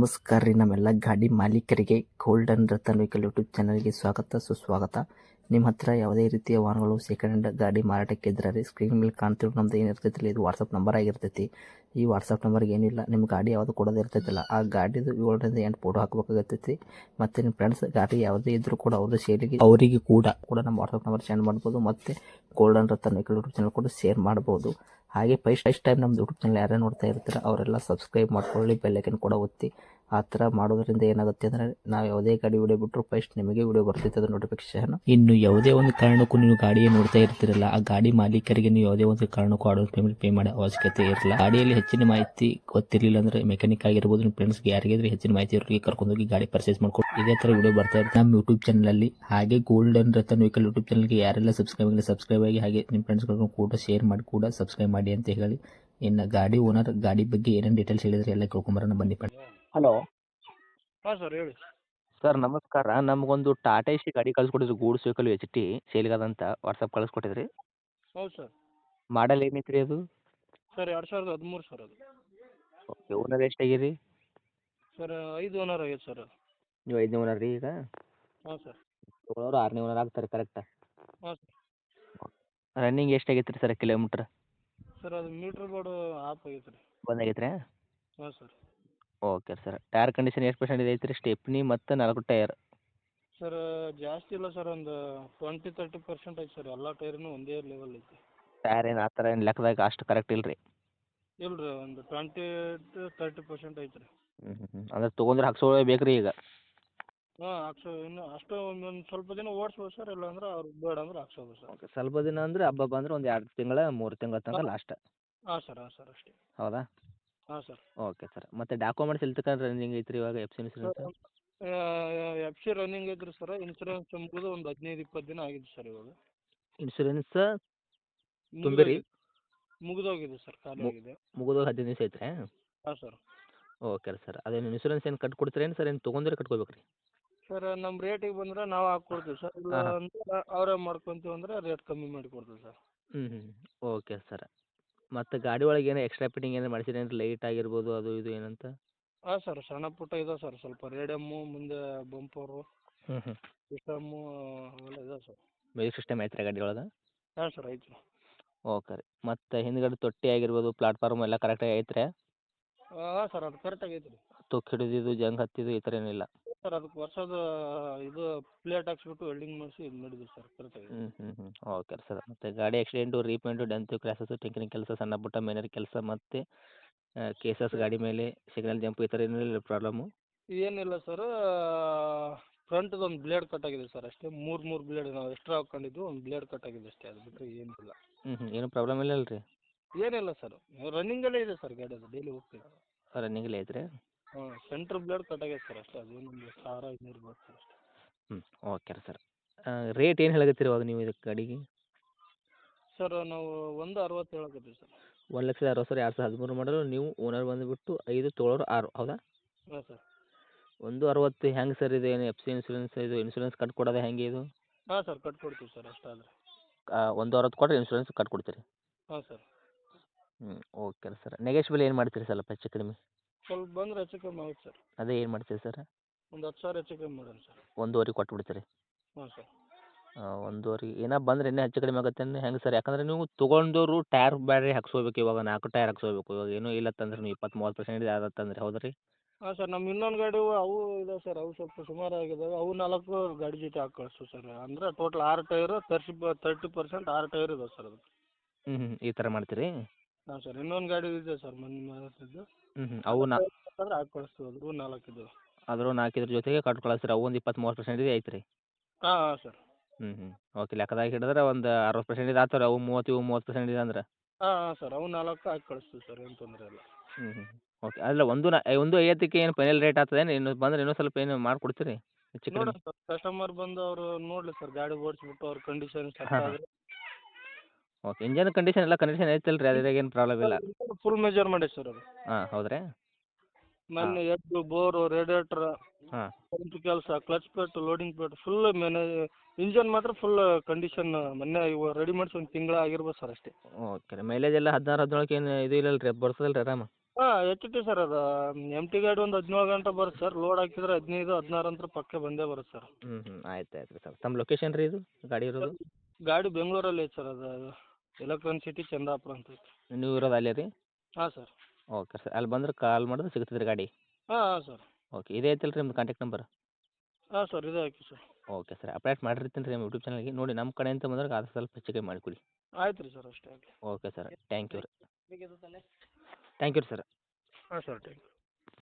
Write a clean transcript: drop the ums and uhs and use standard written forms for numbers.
ನಮಸ್ಕಾರ ರೀ ನಮ್ಮೆಲ್ಲ ಗಾಡಿ ಮಾಲೀಕರಿಗೆ ಗೋಲ್ಡನ್ ರತನ್ ವೆಹಿಕಲ್ ಯೂಟ್ಯೂಬ್ ಚಾನಲ್ಗೆ ಸ್ವಾಗತ ಸುಸ್ವಾಗತ. ನಿಮ್ಮ ಹತ್ರ ಯಾವುದೇ ರೀತಿಯ ವಾಹನಗಳು ಸೆಕೆಂಡ್ ಹ್ಯಾಂಡ್ ಗಾಡಿ ಮಾರಾಟಕ್ಕೆ ಇದ್ರೆ ರೀ ಸ್ಕ್ರೀನ್ ಮೇಲೆ ಕಾಣ್ತಿರೋ ನಮ್ದು ಏನಿರ್ತೈತಿ ಇದು ವಾಟ್ಸಪ್ ನಂಬರ್ ಆಗಿರ್ತೈತಿ. ಈ ವಾಟ್ಸಪ್ ನಂಬರ್ಗೆ ಏನಿಲ್ಲ ನಿಮ್ಮ ಗಾಡಿ ಯಾವುದು ಕೊಡೋದು ಇರ್ತೈತಿಲ್ಲ ಆ ಗಾಡಿದು 7ರಿಂದ 8 ಫೋಟೋ ಹಾಕಬೇಕಾಗತ್ತೈತಿ. ಮತ್ತು ನಿಮ್ಮ ಫ್ರೆಂಡ್ಸ್ ಗಾಡಿ ಯಾವುದೇ ಇದ್ರೂ ಕೂಡ ಅವ್ರದ್ದು ಸೇಲಿಗೆ ಅವರಿಗೆ ಕೂಡ ನಮ್ಮ ವಾಟ್ಸಪ್ ನಂಬರ್ ಸೆಂಡ್ ಮಾಡ್ಬೋದು. ಮತ್ತು golden Ratan vehicle YouTube channel ಕೂಡ ಶೇರ್ ಮಾಡ್ಬೋದು. ಹಾಗೆ ಫಸ್ಟ್ ಟೈಮ್ ನಮ್ಮ ಯೂಟ್ಯೂಬ್ ಚಾನಲ್ ಯಾರೇ ನೋಡ್ತಾ ಇರ್ತಾರೆ ಅವರೆಲ್ಲ ಸಬ್ಸ್ಕ್ರೈಬ್ ಮಾಡ್ಕೊಳ್ಳಿ, ಬೆಲ್ ಐಕನ್ ಕೂಡ ಒತ್ತಿ. ಆ ಥರ ಮಾಡೋದ್ರಿಂದ ಏನಾಗುತ್ತೆ ಅಂದರೆ ನಾವು ಯಾವುದೇ ಗಾಡಿ ವಿಡಿಯೋ ಬಿಟ್ಟರು ಫಸ್ಟ್ ನಿಮಗೆ ವಿಡಿಯೋ ಬರ್ತೈತೆ ಅದು ನೋಟಿಫಿಕೇಶನ್. ಇನ್ನು ಯಾವುದೇ ಒಂದು ಕಾರಣಕ್ಕೂ ನೀವು ಗಾಡಿயை ನೋಡ್ತಾ ಇರ್ತಿರಲ್ಲ ಆ ಗಾಡಿ ಮಾಲೀಕರಿಗೆ ನೀವು ಯಾವುದೇ ಒಂದು ಕಾರಣಕ್ಕೂ ಅಡ್ವಾನ್ಸ್ ಪೇಮೆಂಟ್ ಪೇ ಮಾಡೋ ಅವಶ್ಯಕತೆ ಇರಲ್ಲ. ಗಾಡಿಯಲ್ಲಿ ಹೆಚ್ಚಿನ ಮಾಹಿತಿ ಗೊತ್ತಿರಲಿಲ್ಲ ಅಂದರೆ ಮೆಕ್ಯಾನಿಕ್ ಆಗಿರ್ಬೋದು, ನಿಮ್ಮ ಫ್ರೆಂಡ್ಸ್ಗೆ ಯಾರಿಗಾದ್ರೆ ಹೆಚ್ಚಿನ ಮಾಹಿತಿ ಇರೋರಿಗೆ ಕರ್ಕೊಂಡೋಗಿ ಗಾಡಿ ಪರ್ಚೇಸ್ ಮಾಡ್ಕೊಂಡು ಇದೇ ಥರ ವಿಡಿಯೋ ಬರ್ತಾ ಇರುತ್ತೆ ನಮ್ಮ ಯೂಟ್ಯೂಬ್ ಚಾನಲಲ್ಲಿ. ಹಾಗೆ ಗೋಲ್ಡನ್ ರತನ್ ವೆಹಿಕಲ್ ಯೂಟ್ಯೂಬ್ ಚಾನಲ್ಗೆ ಯಾರೆಲ್ಲ ಸಬ್ಸ್ಕ್ರೈಬ್ ಆಗಿ ಹಾಗೆ ನಿಮ್ಮ ಫ್ರೆಂಡ್ಸ್ಗಳನ್ನು ಕೂಡ ಶೇರ್ ಮಾಡಿ ಕೂಡ ಸಬ್ಸ್ಕ್ರೈಬ್ ಮಾಡಿ ಅಂತ ಹೇಳಿ. ಇನ್ನು ಗಾಡಿ ಓನರ್ ಗಾಡಿ ಬಗ್ಗೆ ಏನೇನು ಡೀಟೇಲ್ಸ್ ಹೇಳಿದ್ರೆ ಎಲ್ಲ ಕೇಳ್ಕೊಂಬರೋಣ ಬನ್ನಿ. ಹಲೋ ಹಾಂ ಸರ್ ಹೇಳಿ. ಸರ್ ನಮಸ್ಕಾರ. ನಮಗೊಂದು ಟಾಟಾ ಎಸಿ ಗಾಡಿ ಕಳ್ಸಿಕೊಟ್ಟಿದ್ರಿ ಗೂಡ್ಸ್ ವೆಹಿಕಲ್ HT ಸೇಲ್ಗದಂತ ವಾಟ್ಸಪ್ ಕಳಿಸ್ಕೊಟ್ಟಿದ್ರಿ. ಹೌದು ಸರ್. ಮಾಡಲ್ ಏನೈತ್ರಿ ಅದು? ಸರ್ 2013 ಸರ್ ಅದು. ಓಕೆ. ಓನರ್ ಎಷ್ಟಾಗಿರಿ? ಸರ್ 5 ಓನರ್ ಆಗೈತೆ ಸರ್. ನೀವು 5ನೇ ಓನರ್ ರೀ ಈಗ? ಹಾಂ ಸರ್. ತೊಗೊಳೋರು 6ನೇ ಓನರ್ ಆಗ್ತಾರೆ ಕರೆಕ್ಟಾ? ಹಾಂ ಸರ್. ರನ್ನಿಂಗ್ ಎಷ್ಟಾಗೈತೆ ರೀ ಸರ್ ಕಿಲೋಮೀಟ್ರ್? ಸರ್ ಅದು ಮೀಟ್ರ್ ಬೋರ್ಡು ಆಫ್ ಆಗೈತೆ ರೀ. ಬಂದಾಗೈತೆ ರೀ? ಹಾಂ sir. Okay sir. Tyre condition ಎಷ್ಟು ಪರ್ಸೆಂಟ್ ಐತೆ ರೀ? ಸ್ಟೆಪ್ನಿ ಮತ್ತು 4 ಟೈರ್? ಸರ್ ಜಾಸ್ತಿ ಇಲ್ಲ ಸರ್, ಒಂದು 20-30% ಐತೆ ಸರ್. ಎಲ್ಲ ಟೈರ್ನು ಒಂದೇ ಲೆವೆಲ್ ಐತಿ. ಟೈರ್ ಏನು ಆ ಥರ ಏನು ಲೆಕ್ಕದಾಗ ಅಷ್ಟು ಕರೆಕ್ಟ್ ಇಲ್ಲ ರೀ? ಇಲ್ಲ ರೀ, ಒಂದು 20-30% ಐತೆ ರೀ. ಅಂದ್ರೆ ತೊಗೊಂಡ್ರೆ ಹಾಕ್ಸೋಳೇ ಬೇಕು ರೀ ಈಗ? ಹಾಂ ಇನ್ನು ಅಷ್ಟು ಒಂದು ಸ್ವಲ್ಪ ದಿನ ಓಡಿಸ್ಬೋದು ಸರ್, ಇಲ್ಲಾಂದ್ರೆ ಅವ್ರು ಬೇಡ ಅಂದ್ರೆ ಹಾಕ್ಸೋದು ಸರ್. ಓಕೆ. ಸ್ವಲ್ಪ ದಿನ ಅಂದರೆ ಹಬ್ಬ ಬಂದ್ರೆ ಒಂದು 2 ತಿಂಗಳ 3 ತಿಂಗಳ ತನಕ ಲಾಸ್ಟ್? ಹಾಂ ಸರ್ ಅಷ್ಟೇ. ಹೌದಾ? ಹಾಂ ಸರ್. Okay sir. ಮತ್ತು ಡಾಕ್ಯುಮೆಂಟ್ಸ್ ಎಲ್ಲಿ ತನಕ ರನ್ನಿಂಗ್ ಐತ್ರಿ ಇವಾಗ F C insurance? F C running ಐತ್ರಿ ಸರ್. ಇನ್ಸೂರೆನ್ಸ್ ಮುಗಿದು ಒಂದು 15-20 ದಿನ ಆಗಿದೆ ಸರ್ ಇವಾಗ. ಇನ್ಸೂರೆನ್ಸ್ ತುಂಬಿರಿ? ಮುಗಿದೋಗಿದೆ ಸರ್, ಖಾಲಿ ಆಗಿದೆ. ಮುಗಿದೋಗಿ 15 ದಿವಸ ಐತ್ರಿ? ಹಾಂ ಸರ್. Okay sir. ಅದೇನು ಇನ್ಸೂರೆನ್ಸ್ ಏನು ಕಟ್ಟಿ ಕೊಡ್ತೀರೇನು ಸರ್, ಏನು ತೊಗೊಂಡ್ರೆ ಕಟ್ಕೋಬೇಕು ರೀ? ಸರ್ ನಮ್ಮ ರೇಟಿಗೆ ಬಂದರೆ ನಾವು ಹಾಕ್ಕೊಡ್ತೀವಿ ಸರ್, ಇಲ್ಲ ಅಂದ್ರೆ ಅವರೇ ಮಾಡ್ಕೊಂತೀವಿ ಅಂದರೆ ರೇಟ್ ಕಮ್ಮಿ ಮಾಡಿ ಕೊಡ್ತೀವಿ ಸರ್. Okay sir. ಮತ್ತು ಗಾಡಿ ಒಳಗೆ ಏನೋ ಎಕ್ಸ್ಟ್ರಾ ಫಿಟ್ಟಿಂಗ್ ಏನಾರು ಮಾಡಿಸಿರೇನು? ಲೈಟ್ ಆಗಿರ್ಬೋದು ಅದು ಇದು ಏನಂತ? ಹಾಂ ಸರ್, ಸಣ್ಣ ಪುಟ್ಟ ಇದೆ ಸರ್. ಸ್ವಲ್ಪ ರೇಡಿಯಮ್ಮು, ಮುಂದೆ ಬಂಪರು, ಸಿಸ್ಟಮ್ಮು ಅವೆಲ್ಲ ಇದೆ ಸರ್. ಮ್ಯೂಸಿಕ್ ಸಿಸ್ಟಮ್ ಐತ್ರಿ ಗಾಡಿ ಒಳಗೆ? ಹಾಂ ಸರ್ ಐತೆ. ಓಕೆ ರೀ. ಮತ್ತು ಹಿಂದ್ಗಡೆ ತೊಟ್ಟಿ ಆಗಿರ್ಬೋದು ಪ್ಲಾಟ್ಫಾರ್ಮ್ ಎಲ್ಲ ಕರೆಕ್ಟಾಗಿ ಐತ್ರಿ? ಹಾಂ ಸರ್, ಅದು ಕರೆಕ್ಟಾಗಿ ಐತೆ ರೀ. ತುಕ್ಕು ಹಿಡಿದಿದ್ದು ಜಂಗ್ ಹತ್ತಿದ್ದು ಈ ಥರ ಏನಿಲ್ಲ? ಸರ್ ಅದಕ್ಕೆ ವರ್ಷದ ಇದು ಪ್ಲೇಟ್ ಹಾಕ್ಸ್ಬಿಟ್ಟು ವೆಲ್ಡಿಂಗ್ ಮಾಡಿಸಿ ಇದು ಮಾಡಿದ್ವಿ ಸರ್, ಕರೆಕ್ಟಾಗಿ. Okay sir. ಮತ್ತು ಗಾಡಿ ಆಕ್ಸಿಡೆಂಟು, ರೀಪೇಂಟು, ಡೆಂತು, ಕ್ರ್ಯಾಸಸ್ಸು, ಟಿಂಕರಿಂಗ್ ಕೆಲಸ, ಸಣ್ಣ ಪುಟ್ಟ ಮೇನರ್ ಕೆಲಸ ಮತ್ತು ಕೇಸಸ್ ಗಾಡಿ ಮೇಲೆ ಸಿಗ್ನಲ್ ಜಂಪ್ ಈ ಥರ ಏನಿಲ್ಲ ಪ್ರಾಬ್ಲಮ್ಮು? ಏನಿಲ್ಲ ಸರ್, ಫ್ರಂಟ್ದು ಒಂದು ಬ್ಲೇಡ್ ಕಟ್ ಆಗಿದೆ ಸರ್ ಅಷ್ಟೇ. ಮೂರು ಬ್ಲೇಡ್ ನಾವು ಎಕ್ಸ್ಟ್ರಾ ಹಾಕ್ಕೊಂಡಿದ್ದು, ಒಂದು ಬ್ಲೇಡ್ ಕಟ್ ಆಗಿದೆ ಅಷ್ಟೇ. ಅದು ಬಿಟ್ಟರೆ ಏನಿಲ್ಲ. ಏನು ಪ್ರಾಬ್ಲಮ್ ಇಲ್ಲ ಅಲ್ರಿ? ಏನಿಲ್ಲ ಸರ್, ರನ್ನಿಂಗಲ್ಲೇ ಇದೆ ಸರ್ ಗಾಡಿ, ಅದು ಡೈಲಿ ಹೋಗ್ತೀವಿ. ರನ್ನಿಂಗಲ್ಲೇ ಐತ್ರಿ? ಹಾಂ, ಸೆಂಟ್ರ್ ಬ್ಲೇಡ್ ಕಟ್ ಆಗೈತೆ ಸರ್ ಅಷ್ಟೇ. ಅದೇನೊಂದು 1500 ಬರುತ್ತೆ ಸರ್ ಅಷ್ಟೇ. Okay sir. ರೇಟ್ ಏನು ಹೇಳಕತ್ತೀರಿ ಇವಾಗ ನೀವು ಇದಕ್ಕೆ ಗಾಡಿಗೆ? ಸರ್ ನಾವು 1.60 ಹೇಳಕತ್ತೀವಿ ಸರ್. 1,60,000 2013 ಮಾಡಲು, ನೀವು ಓನರ್ ಬಂದುಬಿಟ್ಟು 5, ತೊಗೊಳೋರು 6, ಹೌದಾ? ಹಾಂ ಸರ್. 1.60 ಹೆಂಗೆ ಸರ್? ಇದು ಏನು ಎಫ್ ಸಿ ಇನ್ಸೂರೆನ್ಸ್, ಇದು ಇನ್ಸೂರೆನ್ಸ್ ಕಟ್ಕೊಡೋದು ಹೆಂಗೆ ಇದು? ಹಾಂ ಸರ್, ಕಟ್ಕೊಡ್ತೀವಿ ಸರ್ ಅಷ್ಟಾದರೆ. 1.60 ಕೊಟ್ಟರೆ ಇನ್ಸೂರೆನ್ಸ್ ಕಟ್ಕೊಡ್ತೀರಿ? ಹಾಂ ಸರ್. Okay sir. ನೆಗೆಶ್ಬಲ್ ಏನು ಮಾಡ್ತೀರಿ ಸ್ವಲ್ಪ ಹೆಚ್ಚು ಕಡಿಮೆ? ಸ್ವಲ್ಪ ಬಂದರೆ ಹೆಚ್ಚು ಕಮ್ಮಿ ಆಗುತ್ತೆ ಸರ್. ಅದೇ ಏನು ಮಾಡ್ತೀರಿ ಸರ್? ಒಂದು 10,000 ಹೆಚ್ಚು ಕಮ್ಮಿ ಮಾಡೋಣ ಸರ್. 1.5 ಕೊಟ್ಬಿಡ್ತೀರಿ? ಹಾಂ ಸರ್. 1.5 ಏನೋ ಬಂದರೆ ಇನ್ನೂ ಹೆಚ್ಚು ಕಡಿಮೆ ಆಗುತ್ತೆ ಹೆಂಗೆ ಸರ್? ಯಾಕಂದ್ರೆ ನೀವು ತೊಗೊಂಡೋರು ಟೈರ್ ಬೇರೆ ಹಾಕ್ಸ್ಕೋಬೇಕು, ಇವಾಗ 4 ಟೈರ್ ಹಾಕ್ಸ್ಕೋಬೇಕು. ಇವಾಗ ಏನೂ ಇಲ್ಲ ತಂದ್ರೆ ನೀವು 20-30% ಆದತ್ತಂದ್ರೆ ಹೌದು ರೀ? ಹಾಂ ಸರ್, ನಮ್ಮ ಇನ್ನೊಂದು ಗಾಡಿ ಅವು ಇದೆ ಸರ್, ಅವು ಸ್ವಲ್ಪ ಸುಮಾರು ಆಗಿದ್ದಾವೆ. ಅವು 4 ಗಾಡಿ ಜೊತೆ ಹಾಕಿ ಕಳಿಸ್ತೀವಿ ಸರ್. ಅಂದರೆ ಟೋಟಲ್ 6 ಟೈರು 30% 6 ಟೈರ್ ಇದಾವೆ ಸರ್ ಅದಕ್ಕೆ. ಈ ಥರ ಮಾಡ್ತೀರಿ? ಹಾಂ ಸರ್, ಇನ್ನೊಂದು ಗಾಡಿ ಇದೆ ಸರ್ ಮೊನ್ನೆ ಮಾತಾಡಿದ್ದು. ಅವು ಬೇಕಾದ್ರೆ ಹಾಕಿ ಕಳಿಸ್ತೀವಿ, ಅದ್ರೂ 4 ಇದ್ದಾವೆ. ಅದ್ರ 4 ಇದ್ರ ಜೊತೆಗೆ ಕಟ್ ಕಳಿಸ್ತೀರಿ? ಅವು ಒಂದು 20-30% ಐತ್ರಿ? ಹಾಂ ಸರ್. ಓಕೆ. ಲೆಕ್ಕದಾಗ ಹಿಡಿದ್ರೆ ಒಂದು 60% ಆಗ್ತಾವೆ ಅವು 30, ಇವು 30% ಅಂದ್ರೆ? ಹಾಂ ಸರ್, ಅವು 4 ಹಾಕಿ ಕಳಿಸ್ತೀವಿ ಸರ್, ಏನು ತೊಂದರೆ ಇಲ್ಲ. ಓಕೆ. ಅಲ್ಲ 1.50 ಏನು ಫೈನಲ್ ರೇಟ್ ಆಗ್ತದೇನು? ಇನ್ನು ಬಂದರೆ ಇನ್ನೂ ಸ್ವಲ್ಪ ಏನು ಮಾಡಿಕೊಡ್ತೀರಿ ಹೆಚ್ಚು ಕಡಿಮೆ? ನೋಡೋಣ ಸರ್, ಕಸ್ಟಮರ್ ಬಂದು ಅವರು ನೋಡಲಿ ಸರ್, ಗಾಡಿ ಓಡಿಸ್ಬಿಟ್ಟು ಅವ್ರ ಕಂಡೀಷನ್ ಸೆಟ್ ಆದರೆ. ಓಕೆ. ಇಂಜನ್ ಕಂಡೀಷನ್ ಎಲ್ಲ ಕಂಡೀಷನ್ ಐತಲ್ಲ ರೀ, ಅದ್ರಾಗ ಏನು ಪ್ರಾಬ್ಲಮ್ ಇಲ್ಲ? ಫುಲ್ ಮೆಜರ್ ಮಾಡಿ ಸರ್ ಅದು. ಹಾಂ ಹೌದ್ರಾ? ಮೊನ್ನೆ ಎದ್ದು ಬೋರು, ರೇಡಿಯೇಟ್ರ್, ಹಾಂ. ಪಂಪ್ ಕೆಲಸ, clutch plate, loading plate full engine ಮಾತ್ರ ಫುಲ್ ಕಂಡೀಷನ್. ಮೊನ್ನೆ ಇವಾಗ ರೆಡಿ ಮಾಡಿಸಿ ಒಂದು ತಿಂಗಳು ಆಗಿರ್ಬೋದು ಸರ್ ಅಷ್ಟೇ. ಓಕೆ ರೀ. ಮೈಲೇಜ್ ಎಲ್ಲ 16-17 ಏನು ಇದು ಇಲ್ಲಲ್ಲ ರೀ, ಬರ್ತದಲ್ಲ ರೀ ಆರಾಮ? ಹಾಂ ಎಚ್ ಟಿ ಸರ್ ಅದು ಎಮ್ ಟಿ ಗಾಡಿ ಒಂದು 17 ಗಂಟೆ ಬರುತ್ತೆ ಸರ್. ಲೋಡ್ ಹಾಕಿದ್ರೆ 15 16 ಅಂತೂ ಪಕ್ಕ ಬಂದೇ ಬರುತ್ತೆ ಸರ್. ಆಯ್ತು ಆಯ್ತು ರೀ ಸರ್. ತಮ್ಮ ಲೊಕೇಶನ್ ರೀ ಇದು ಗಾಡಿ ಇರೋದು? ಗಾಡಿ ಬೆಂಗಳೂರಲ್ಲಿ ಐತೆ ಸರ್ ಅದು ಎಲೆಕ್ಟ್ರಾನಿಕ್ ಸಿಟಿ ಚಂದಾಪುರ ಅಂತ ಐತೆ. ನೀವು ಇರೋದು ಅಲ್ಲೇ ರೀ? ಹಾಂ ಸರ್. Okay sir. ಅಲ್ಲಿ ಬಂದ್ರೆ ಕಾಲ್ ಮಾಡಿದ್ರೆ ಸಿಗ್ತದೆ ರೀ ಗಾಡಿ? ಹಾಂ ಹಾಂ ಸರ್. ಓಕೆ. ಇದೇ ಐತಲ್ಲ ರೀ ನಿಮ್ದು ಕಾಂಟ್ಯಾಕ್ಟ್ ನಂಬರ್? ಹಾಂ ಸರ್ ಇದೇ ಹಾಕಿ ಸರ್. Okay sir. ಅಪ್ಡೇಟ್ ಮಾಡಿರ್ತೀನಿ ರೀ ನಮ್ಮ ಯೂಟ್ಯೂಬ್ ಚಾನಲ್ಗೆ. ನೋಡಿ ನಮ್ಮ ಕಡೆಯಿಂದ ಬಂದ್ರೆ ಆದಷ್ಟು ಸ್ವಲ್ಪ ಹೆಚ್ಚು ಕಮ್ಮಿ ಮಾಡಿಕೊಡಿ. ಆಯ್ತು ರೀ ಸರ್ ಅಷ್ಟೇ ಆಗಲಿ. Okay sir. ಥ್ಯಾಂಕ್ ಯು ರೀ. ಥ್ಯಾಂಕ್ ಯು ರೀ ಸರ್. ಹಾಂ ಸರ್ ಥ್ಯಾಂಕ್ ಯು.